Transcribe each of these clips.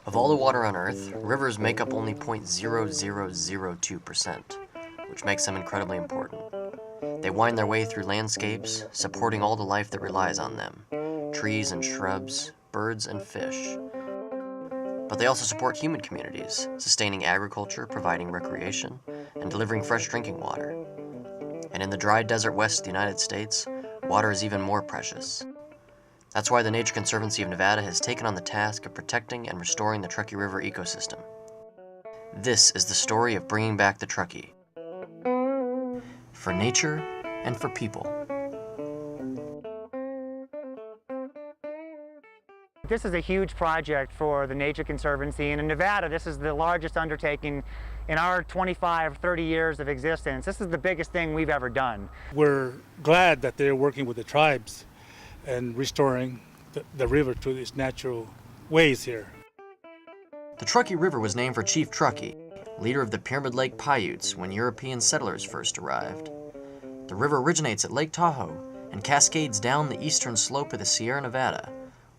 Of all the water on Earth, rivers make up only 0.0002%, which makes them incredibly important. They wind their way through landscapes, supporting all the life that relies on them, trees and shrubs, birds and fish. But they also support human communities, sustaining agriculture, providing recreation, and delivering fresh drinking water. And in the dry desert west of the United States, water is even more precious. That's why the Nature Conservancy of Nevada has taken on the task of protecting and restoring the Truckee River ecosystem. This is the story of bringing back the Truckee. For nature and for people. This is a huge project for the Nature Conservancy, and in Nevada this is the largest undertaking in our 25, 30 years of existence. This is the biggest thing we've ever done. We're glad that they're working with the tribes and restoring the river to its natural ways here. The Truckee River was named for Chief Truckee, leader of the Pyramid Lake Paiutes when European settlers first arrived. The river originates at Lake Tahoe and cascades down the eastern slope of the Sierra Nevada,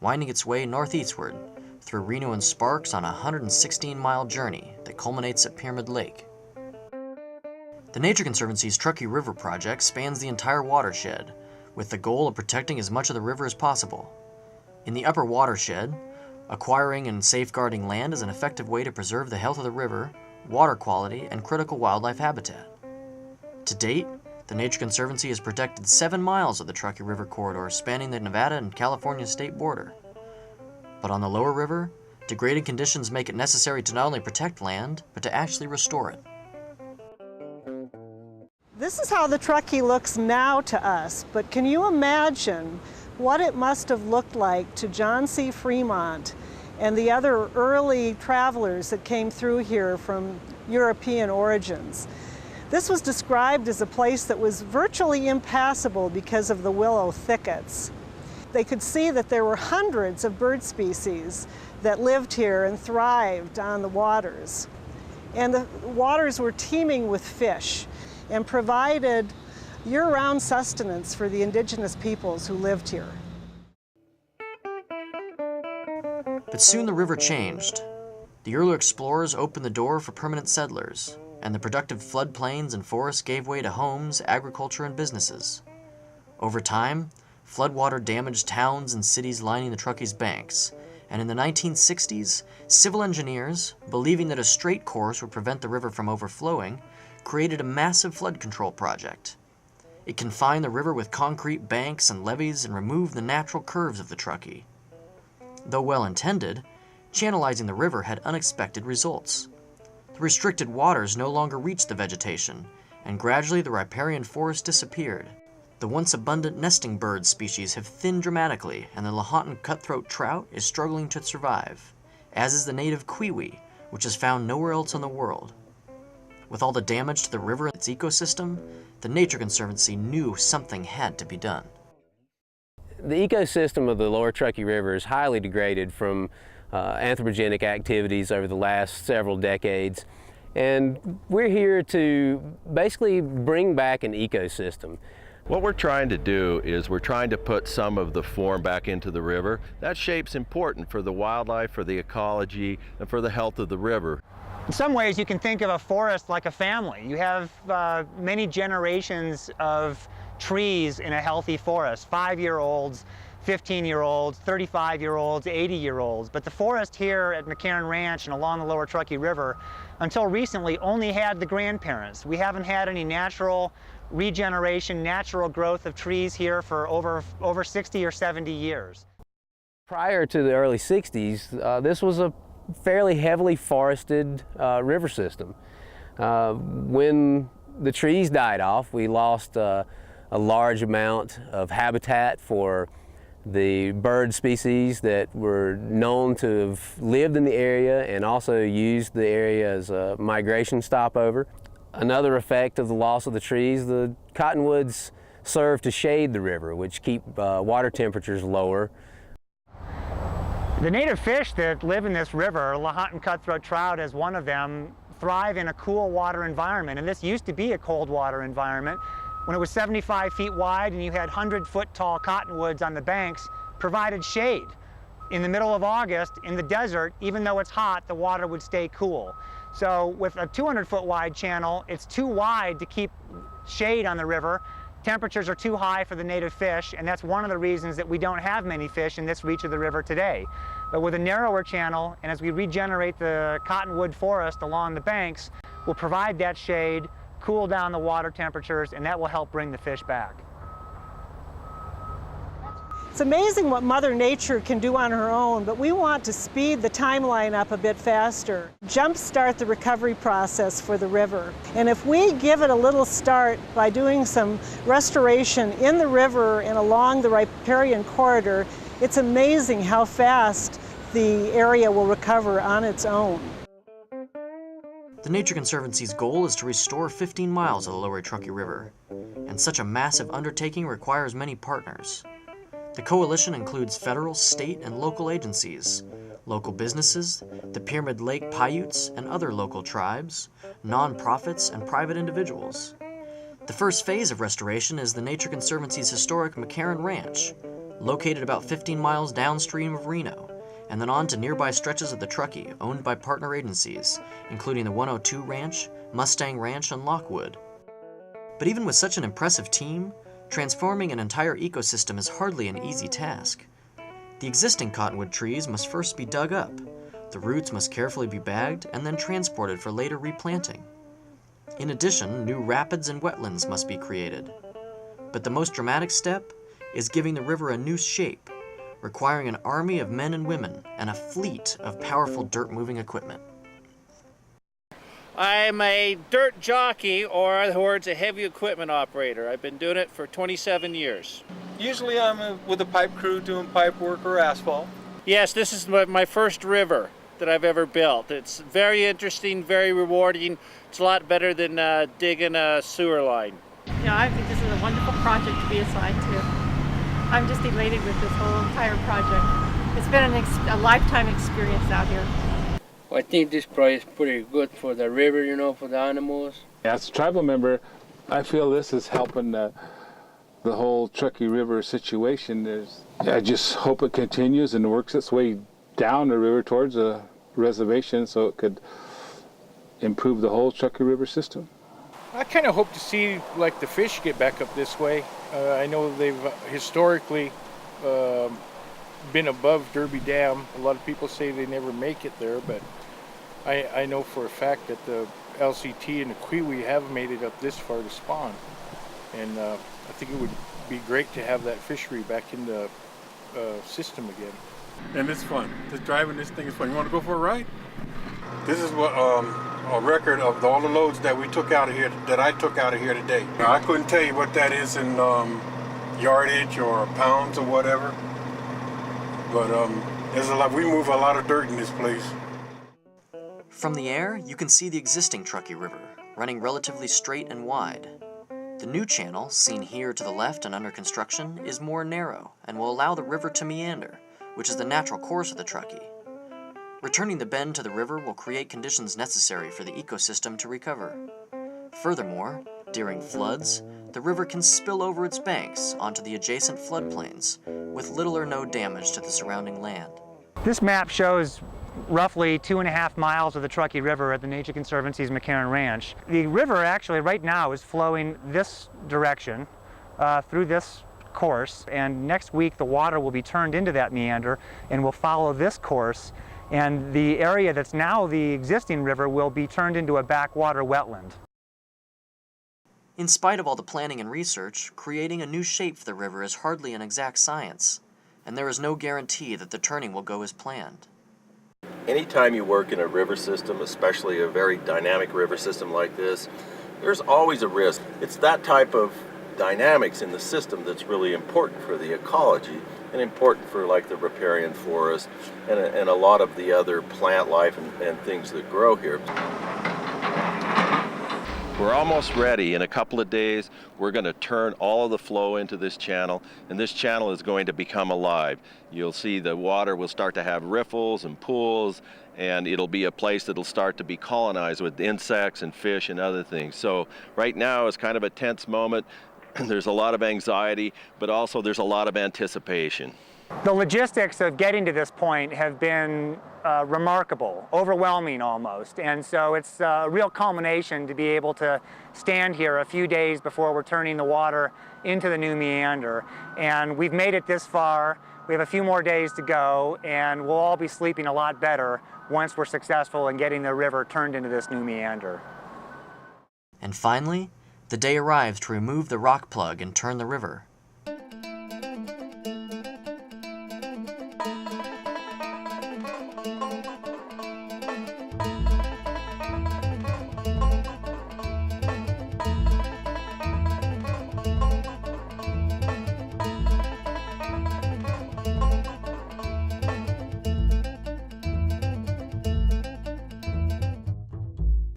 winding its way northeastward through Reno and Sparks on a 116-mile journey that culminates at Pyramid Lake. The Nature Conservancy's Truckee River project spans the entire watershed, with the goal of protecting as much of the river as possible. In the upper watershed, acquiring and safeguarding land is an effective way to preserve the health of the river, water quality, and critical wildlife habitat. To date, the Nature Conservancy has protected 7 miles of the Truckee River corridor spanning the Nevada and California state border. But on the lower river, degraded conditions make it necessary to not only protect land, but to actually restore it. This is how the Truckee looks now to us, but can you imagine what it must have looked like to John C. Fremont and the other early travelers that came through here from European origins? This was described as a place that was virtually impassable because of the willow thickets. They could see that there were hundreds of bird species that lived here and thrived on the waters. And the waters were teeming with fish and provided year-round sustenance for the indigenous peoples who lived here. But soon the river changed. The early explorers opened the door for permanent settlers, and the productive floodplains and forests gave way to homes, agriculture, and businesses. Over time, floodwater damaged towns and cities lining the Truckee's banks, and in the 1960s, civil engineers, believing that a straight course would prevent the river from overflowing, created a massive flood control project. It confined the river with concrete banks and levees and removed the natural curves of the Truckee. Though well-intended, channelizing the river had unexpected results. The restricted waters no longer reached the vegetation, and gradually the riparian forest disappeared. The once abundant nesting bird species have thinned dramatically, and the Lahontan cutthroat trout is struggling to survive, as is the native kiwi, which is found nowhere else in the world. With all the damage to the river and its ecosystem, the Nature Conservancy knew something had to be done. The ecosystem of the lower Truckee River is highly degraded from anthropogenic activities over the last several decades, and we're here to basically bring back an ecosystem. What we're trying to do is we're trying to put some of the form back into the river. That shape's important for the wildlife, for the ecology, and for the health of the river. In some ways you can think of a forest like a family. You have many generations of trees in a healthy forest, 5-year-olds, 15-year-olds, 35-year-olds, 80-year-olds. But the forest here at McCarran Ranch and along the lower Truckee River, until recently, only had the grandparents. We haven't had any natural regeneration, natural growth of trees here for over 60 or 70 years. Prior to the early 60s, this was a fairly heavily forested river system. When the trees died off, we lost a large amount of habitat for the bird species that were known to have lived in the area and also used the area as a migration stopover. Another effect of the loss of the trees, the cottonwoods serve to shade the river, which keep water temperatures lower. The native fish that live in this river, Lahontan cutthroat trout is one of them, thrive in a cool water environment. And this used to be a cold water environment. When it was 75 feet wide and you had 100-foot tall cottonwoods on the banks, provided shade. In the middle of August, in the desert, even though it's hot, the water would stay cool. So with a 200-foot wide channel, it's too wide to keep shade on the river. Temperatures are too high for the native fish, and that's one of the reasons that we don't have many fish in this reach of the river today. But with a narrower channel, and as we regenerate the cottonwood forest along the banks, we'll provide that shade, cool down the water temperatures, and that will help bring the fish back. It's amazing what Mother Nature can do on her own, but we want to speed the timeline up a bit faster, jumpstart the recovery process for the river. And if we give it a little start by doing some restoration in the river and along the riparian corridor, it's amazing how fast the area will recover on its own. The Nature Conservancy's goal is to restore 15 miles of the Lower Truckee River, and such a massive undertaking requires many partners. The coalition includes federal, state, and local agencies, local businesses, the Pyramid Lake Paiutes and other local tribes, nonprofits, and private individuals. The first phase of restoration is the Nature Conservancy's historic McCarran Ranch, located about 15 miles downstream of Reno, and then on to nearby stretches of the Truckee owned by partner agencies, including the 102 Ranch, Mustang Ranch, and Lockwood. But even with such an impressive team, transforming an entire ecosystem is hardly an easy task. The existing cottonwood trees must first be dug up, the roots must carefully be bagged and then transported for later replanting. In addition, new rapids and wetlands must be created. But the most dramatic step is giving the river a new shape, requiring an army of men and women and a fleet of powerful dirt-moving equipment. I'm a dirt jockey, or in other words, a heavy equipment operator. I've been doing it for 27 years. Usually I'm with a pipe crew doing pipe work or asphalt. Yes, this is my first river that I've ever built. It's very interesting, very rewarding. It's a lot better than digging a sewer line. Yeah, I think this is a wonderful project to be assigned to. I'm just elated with this whole entire project. It's been a lifetime experience out here. I think this project is pretty good for the river, you know, for the animals. As a tribal member, I feel this is helping the whole Truckee River situation. I just hope it continues and works its way down the river towards a reservation so it could improve the whole Truckee River system. I kind of hope to see like the fish get back up this way. I know they've historically been above Derby Dam. A lot of people say they never make it there, but I know for a fact that the LCT and the Kiwi have made it up this far to spawn. And I think it would be great to have that fishery back in the system again. And it's fun. Just driving this thing is fun. You want to go for a ride? This is what a record of all the loads that we took out of here, that I took out of here today. Now, I couldn't tell you what that is in yardage or pounds or whatever, but there's a lot. We move a lot of dirt in this place. From the air, you can see the existing Truckee River, running relatively straight and wide. The new channel, seen here to the left and under construction, is more narrow and will allow the river to meander, which is the natural course of the Truckee. Returning the bend to the river will create conditions necessary for the ecosystem to recover. Furthermore, during floods, the river can spill over its banks onto the adjacent floodplains, with little or no damage to the surrounding land. This map shows roughly 2.5 miles of the Truckee River at the Nature Conservancy's McCarran Ranch. The river actually right now is flowing this direction through this course, and next week the water will be turned into that meander and will follow this course, and the area that's now the existing river will be turned into a backwater wetland. In spite of all the planning and research, creating a new shape for the river is hardly an exact science, and there is no guarantee that the turning will go as planned. Anytime you work in a river system, especially a very dynamic river system like this, there's always a risk. It's that type of dynamics in the system that's really important for the ecology and important for like the riparian forest and a lot of the other plant life and things that grow here. We're almost ready. In a couple of days, we're going to turn all of the flow into this channel, and this channel is going to become alive. You'll see the water will start to have riffles and pools, and it'll be a place that'll start to be colonized with insects and fish and other things. So right now is kind of a tense moment. There's a lot of anxiety, but also there's a lot of anticipation. The logistics of getting to this point have been remarkable, overwhelming almost, and so it's a real culmination to be able to stand here a few days before we're turning the water into the new meander. And we've made it this far. We have a few more days to go, and we'll all be sleeping a lot better once we're successful in getting the river turned into this new meander. And finally, the day arrives to remove the rock plug and turn the river.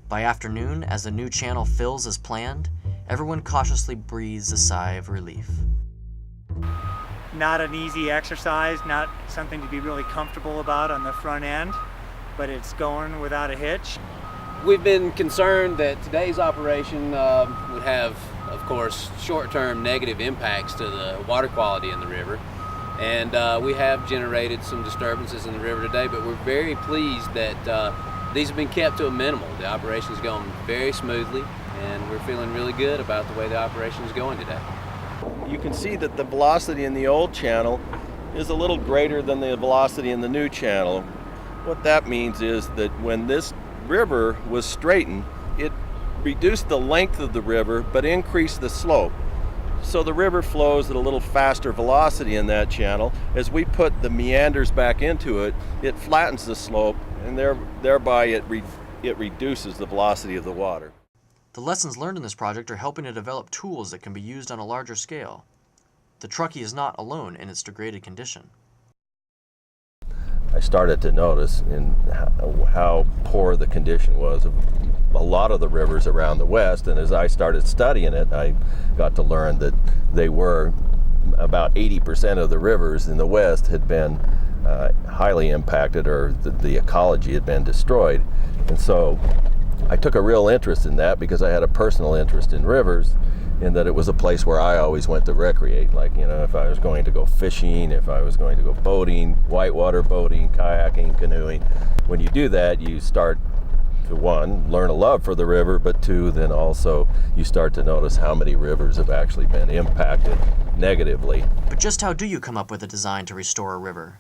By afternoon, as the new channel fills as planned, everyone cautiously breathes a sigh of relief. Not an easy exercise, not something to be really comfortable about on the front end, but it's going without a hitch. We've been concerned that today's operation would have, of course, short-term negative impacts to the water quality in the river. And we have generated some disturbances in the river today, but we're very pleased that these have been kept to a minimal. The operation is going very smoothly, and we're feeling really good about the way the operation is going today. You can see that the velocity in the old channel is a little greater than the velocity in the new channel. What that means is that when this river was straightened, it reduced the length of the river but increased the slope. So the river flows at a little faster velocity in that channel. As we put the meanders back into it, it flattens the slope, and thereby it reduces the velocity of the water. The lessons learned in this project are helping to develop tools that can be used on a larger scale. The Truckee is not alone in its degraded condition. I started to notice in how poor the condition was of a lot of the rivers around the West, and as I started studying it, I got to learn that they were about 80% of the rivers in the West had been highly impacted, or the ecology had been destroyed. And so I took a real interest in that because I had a personal interest in rivers, in that it was a place where I always went to recreate. Like, you know, if I was going to go fishing, if I was going to go boating, whitewater boating, kayaking, canoeing. When you do that, you start to, one, learn a love for the river, but two, then also you start to notice how many rivers have actually been impacted negatively. But just how do you come up with a design to restore a river?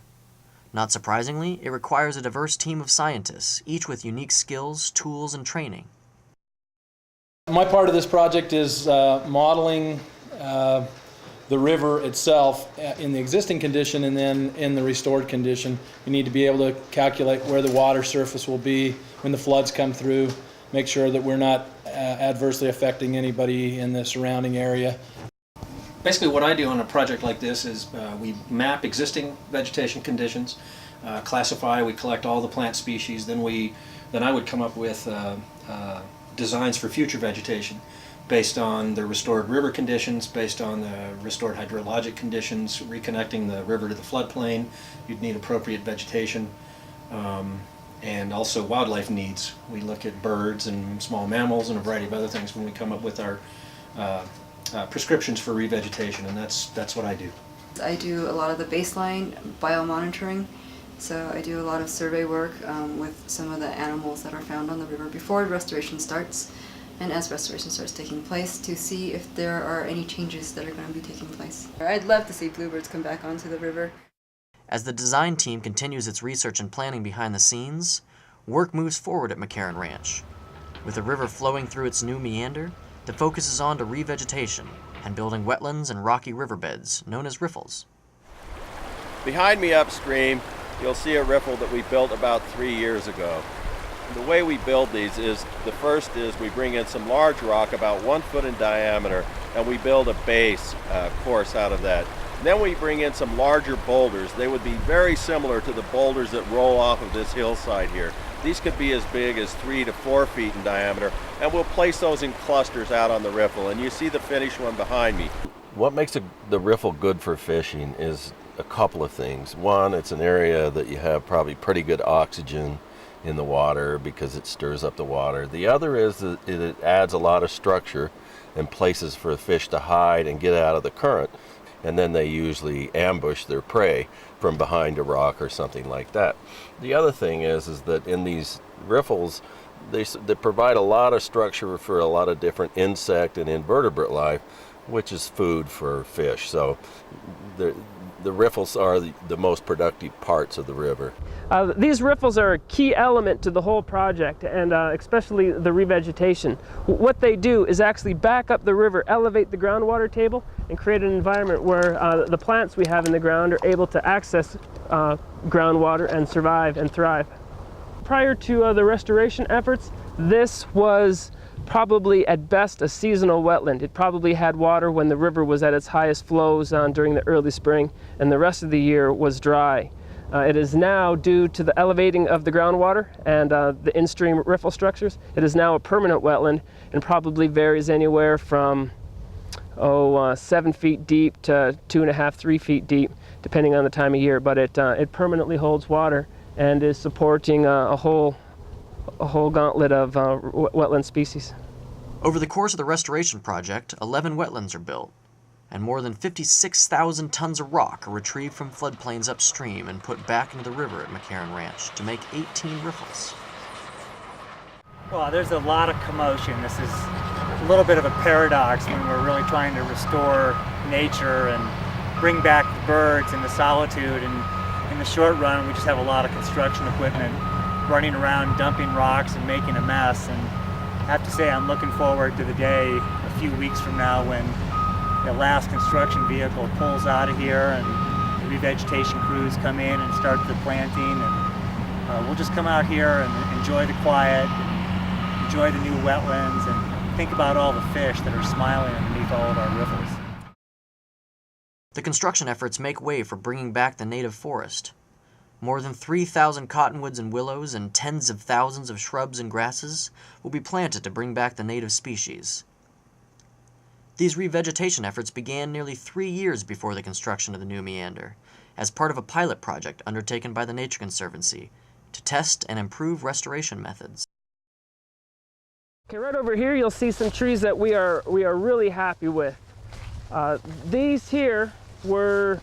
Not surprisingly, it requires a diverse team of scientists, each with unique skills, tools, and training. My part of this project is modeling the river itself in the existing condition, and then in the restored condition. We need to be able to calculate where the water surface will be when the floods come through, make sure that we're not adversely affecting anybody in the surrounding area. Basically what I do on a project like this is we map existing vegetation conditions, classify, we collect all the plant species, then I would come up with designs for future vegetation based on the restored river conditions, based on the restored hydrologic conditions, reconnecting the river to the floodplain. You'd need appropriate vegetation, and also wildlife needs. We look at birds and small mammals and a variety of other things when we come up with our prescriptions for revegetation, and that's what I do. I do a lot of the baseline biomonitoring. So I do a lot of survey work with some of the animals that are found on the river before restoration starts, and as restoration starts taking place, to see if there are any changes that are going to be taking place. I'd love to see bluebirds come back onto the river. As the design team continues its research and planning behind the scenes, work moves forward at McCarran Ranch. With the river flowing through its new meander, the focus is on to revegetation and building wetlands and rocky riverbeds known as riffles. Behind me upstream, you'll see a riffle that we built about 3 years ago. The way we build these is, the first is we bring in some large rock about 1 foot in diameter, and we build a base course out of that. Then we bring in some larger boulders. They would be very similar to the boulders that roll off of this hillside here. These could be as big as 3 to 4 feet in diameter, and we'll place those in clusters out on the riffle, and you see the finished one behind me. What makes the riffle good for fishing is a couple of things. One, it's an area that you have probably pretty good oxygen in the water because it stirs up the water. The other is that it adds a lot of structure and places for the fish to hide and get out of the current. and then they usually ambush their prey from behind a rock or something like that. The other thing is that in these riffles, they provide a lot of structure for a lot of different insect and invertebrate life, which is food for fish. So the riffles are the most productive parts of the river. These riffles are a key element to the whole project, and especially the revegetation. What they do is actually back up the river, elevate the groundwater table, and create an environment where the plants we have in the ground are able to access groundwater and survive and thrive. Prior to the restoration efforts, this was probably at best a seasonal wetland. It probably had water when the river was at its highest flows during the early spring, and the rest of the year was dry. It is now, due to the elevating of the groundwater and the in-stream riffle structures, it is now a permanent wetland and probably varies anywhere from 7 feet deep to 2.5, 3 feet deep, depending on the time of year. But it permanently holds water and is supporting a whole gauntlet of wetland species. Over the course of the restoration project, 11 wetlands are built, and more than 56,000 tons of rock are retrieved from floodplains upstream and put back into the river at McCarran Ranch to make 18 riffles. Well, there's a lot of commotion. This is a little bit of a paradox when we're really trying to restore nature and bring back the birds and the solitude. And in the short run, we just have a lot of construction equipment running around, dumping rocks and making a mess. And I have to say, I'm looking forward to the day a few weeks from now when the last construction vehicle pulls out of here and the revegetation crews come in and start the planting, and we'll just come out here and enjoy the quiet, and enjoy the new wetlands, and think about all the fish that are smiling underneath all of our riffles. The construction efforts make way for bringing back the native forest. More than 3,000 cottonwoods and willows and tens of thousands of shrubs and grasses will be planted to bring back the native species. These revegetation efforts began nearly 3 years before the construction of the new meander, as part of a pilot project undertaken by the Nature Conservancy to test and improve restoration methods. Okay, right over here you'll see some trees that we are really happy with. These here were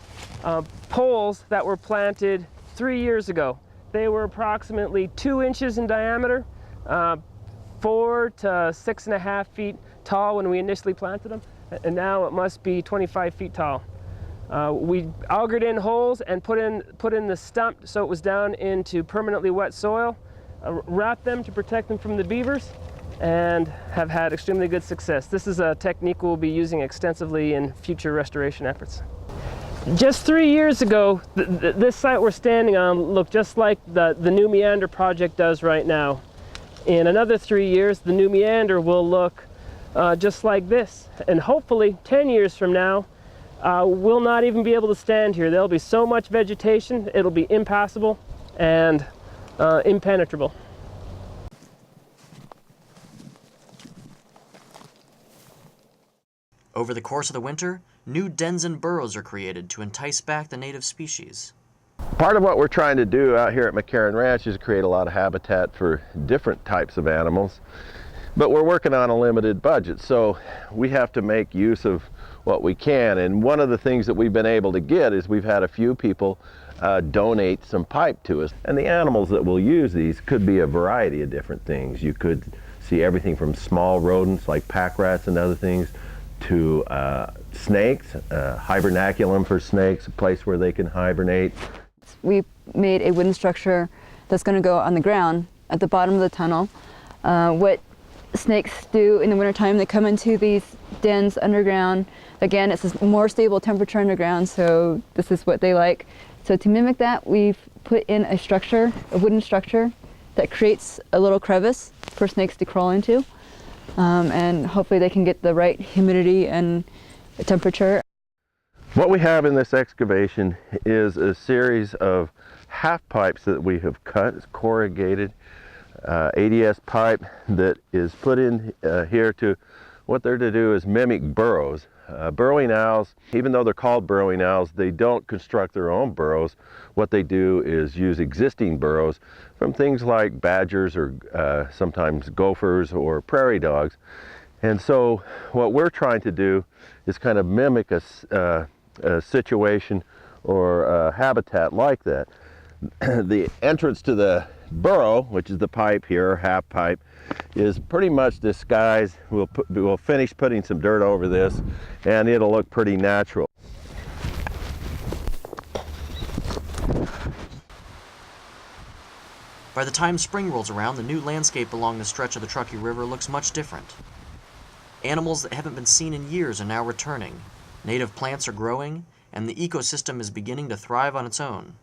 poles that were planted 3 years ago. They were approximately 2 inches in diameter, 4 to 6.5 feet tall when we initially planted them, and now it must be 25 feet tall. We augered in holes and put in the stump so it was down into permanently wet soil, wrapped them to protect them from the beavers, and have had extremely good success. This is a technique we'll be using extensively in future restoration efforts. Just 3 years ago, this site we're standing on looked just like the new meander project does right now. In another 3 years, the new meander will look just like this. And hopefully 10 years from now, we'll not even be able to stand here. There'll be so much vegetation, it'll be impassable and impenetrable. Over the course of the winter, new dens and burrows are created to entice back the native species. Part of what we're trying to do out here at McCarran Ranch is create a lot of habitat for different types of animals. But we're working on a limited budget, so we have to make use of what we can. And one of the things that we've been able to get is we've had a few people donate some pipe to us. And the animals that will use these could be a variety of different things. You could see everything from small rodents like pack rats and other things to snakes, hibernaculum for snakes, a place where they can hibernate. We made a wooden structure that's going to go on the ground at the bottom of the tunnel. What snakes do in the wintertime, they come into these dens underground. Again, it's a more stable temperature underground, so this is what they like. So to mimic that, we've put in a structure, a wooden structure, that creates a little crevice for snakes to crawl into. And hopefully they can get the right humidity and temperature. What we have in this excavation is a series of half pipes that we have cut. It's corrugated ADS pipe that is put in here to, what they're to do is mimic burrows. Burrowing owls, even though they're called burrowing owls, they don't construct their own burrows. What they do is use existing burrows from things like badgers or sometimes gophers or prairie dogs. And so what we're trying to do is kind of mimic a a situation or a habitat like that. The entrance to the burrow, which is the pipe here, half pipe, is pretty much disguised. We'll finish putting some dirt over this and it'll look pretty natural. By the time spring rolls around, the new landscape along the stretch of the Truckee River looks much different. Animals that haven't been seen in years are now returning, native plants are growing, and the ecosystem is beginning to thrive on its own.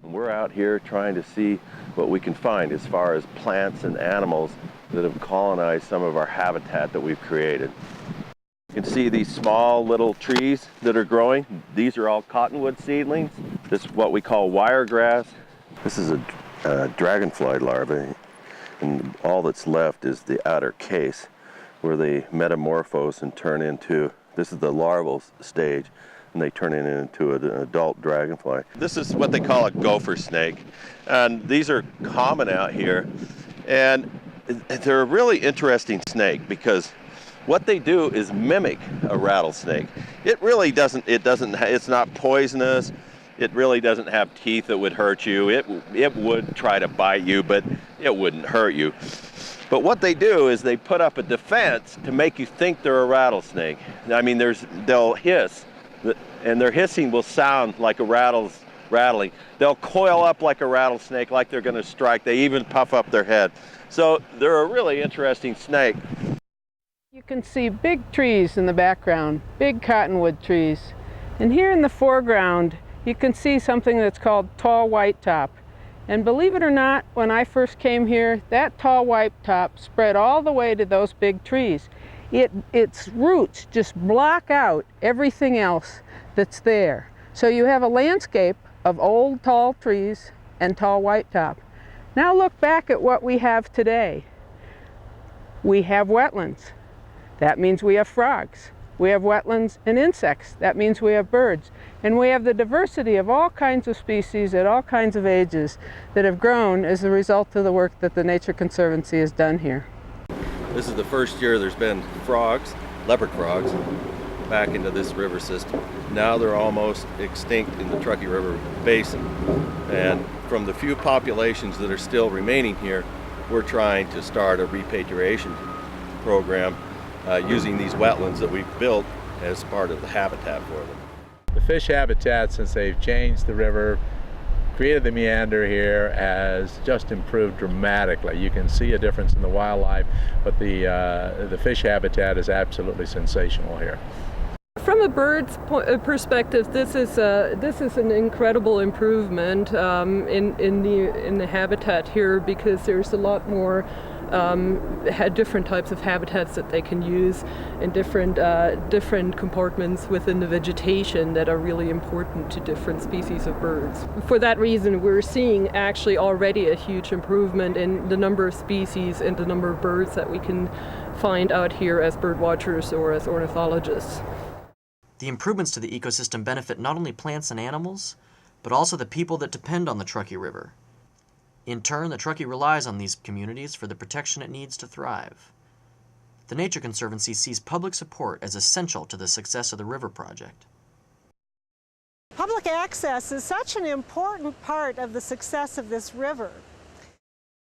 We're out here trying to see what we can find as far as plants and animals that have colonized some of our habitat that we've created. You can see these small little trees that are growing. These are all cottonwood seedlings. This is what we call wiregrass. This is a dragonfly larva, and all that's left is the outer case where they metamorphose and turn into, this is the larval stage, and they turn it into an adult dragonfly. This is what they call a gopher snake, and these are common out here, and they're a really interesting snake because what they do is mimic a rattlesnake. It really doesn't, it's not poisonous. It really doesn't have teeth that would hurt you. It would try to bite you, but it wouldn't hurt you. But what they do is they put up a defense to make you think they're a rattlesnake. I mean, they'll hiss, and their hissing will sound like a rattling. They'll coil up like a rattlesnake, like they're gonna strike. They even puff up their head. So they're a really interesting snake. You can see big trees in the background, big cottonwood trees. And here in the foreground, you can see something that's called tall whitetop. And believe it or not, when I first came here, that tall whitetop spread all the way to those big trees. Its roots just block out everything else that's there. So you have a landscape of old tall trees and tall whitetop. Now look back at what we have today. We have wetlands. That means we have frogs. We have wetlands and insects. That means we have birds. And we have the diversity of all kinds of species at all kinds of ages that have grown as a result of the work that the Nature Conservancy has done here. This is the first year there's been frogs, leopard frogs, back into this river system. Now they're almost extinct in the Truckee River Basin. And from the few populations that are still remaining here, we're trying to start a repatriation program using these wetlands that we've built as part of the habitat for them. The fish habitat, since they've changed the river, created the meander here, has just improved dramatically. You can see a difference in the wildlife, but the fish habitat is absolutely sensational here. From a bird's perspective, this is an incredible improvement in the habitat here, because there's a lot more had different types of habitats that they can use and different compartments within the vegetation that are really important to different species of birds. For that reason, we're seeing actually already a huge improvement in the number of species and the number of birds that we can find out here as bird watchers or as ornithologists. The improvements to the ecosystem benefit not only plants and animals, but also the people that depend on the Truckee River. In turn, the Truckee relies on these communities for the protection it needs to thrive. The Nature Conservancy sees public support as essential to the success of the river project. Public access is such an important part of the success of this river.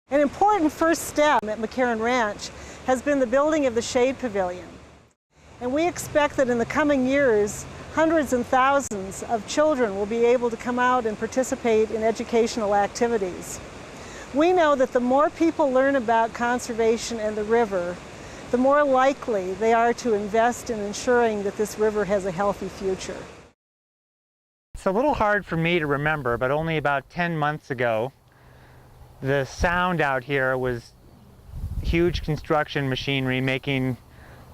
An important first step at McCarran Ranch has been the building of the Shade Pavilion. And we expect that in the coming years, hundreds and thousands of children will be able to come out and participate in educational activities. We know that the more people learn about conservation and the river, the more likely they are to invest in ensuring that this river has a healthy future. It's a little hard for me to remember, but only about 10 months ago, the sound out here was huge construction machinery making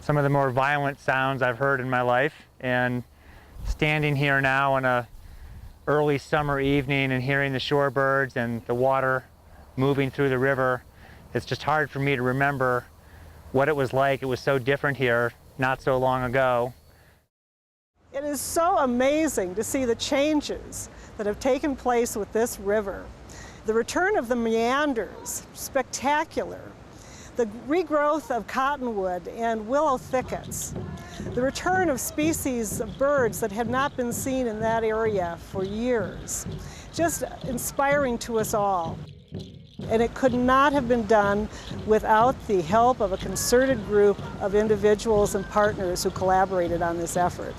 some of the more violent sounds I've heard in my life. And standing here now on a early summer evening and hearing the shorebirds and the water moving through the river, it's just hard for me to remember what it was like. It was so different here not so long ago. It is so amazing to see the changes that have taken place with this river. The return of the meanders, spectacular. the regrowth of cottonwood and willow thickets, the return of species of birds that had not been seen in that area for years, just inspiring to us all. And it could not have been done without the help of a concerted group of individuals and partners who collaborated on this effort.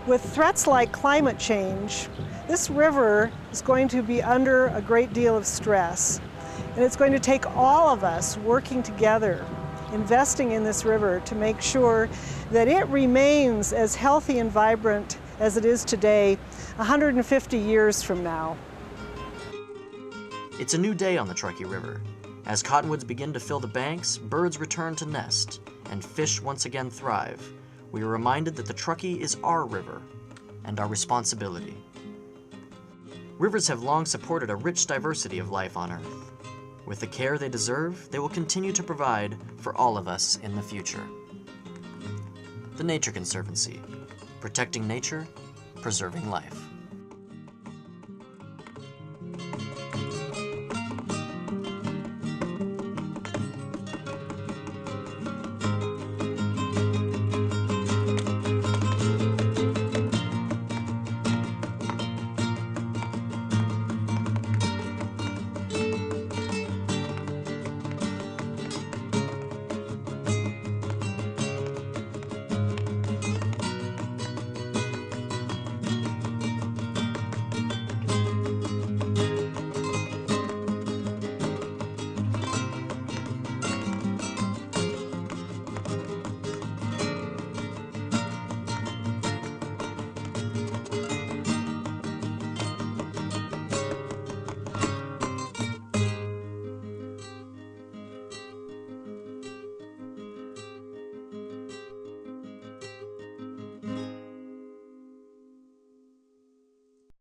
With threats like climate change, this river is going to be under a great deal of stress. And it's going to take all of us working together, investing in this river to make sure that it remains as healthy and vibrant as it is today, 150 years from now. It's a new day on the Truckee River. As cottonwoods begin to fill the banks, birds return to nest, and fish once again thrive. We are reminded that the Truckee is our river and our responsibility. Rivers have long supported a rich diversity of life on Earth. With the care they deserve, they will continue to provide for all of us in the future. The Nature Conservancy, protecting nature, preserving life.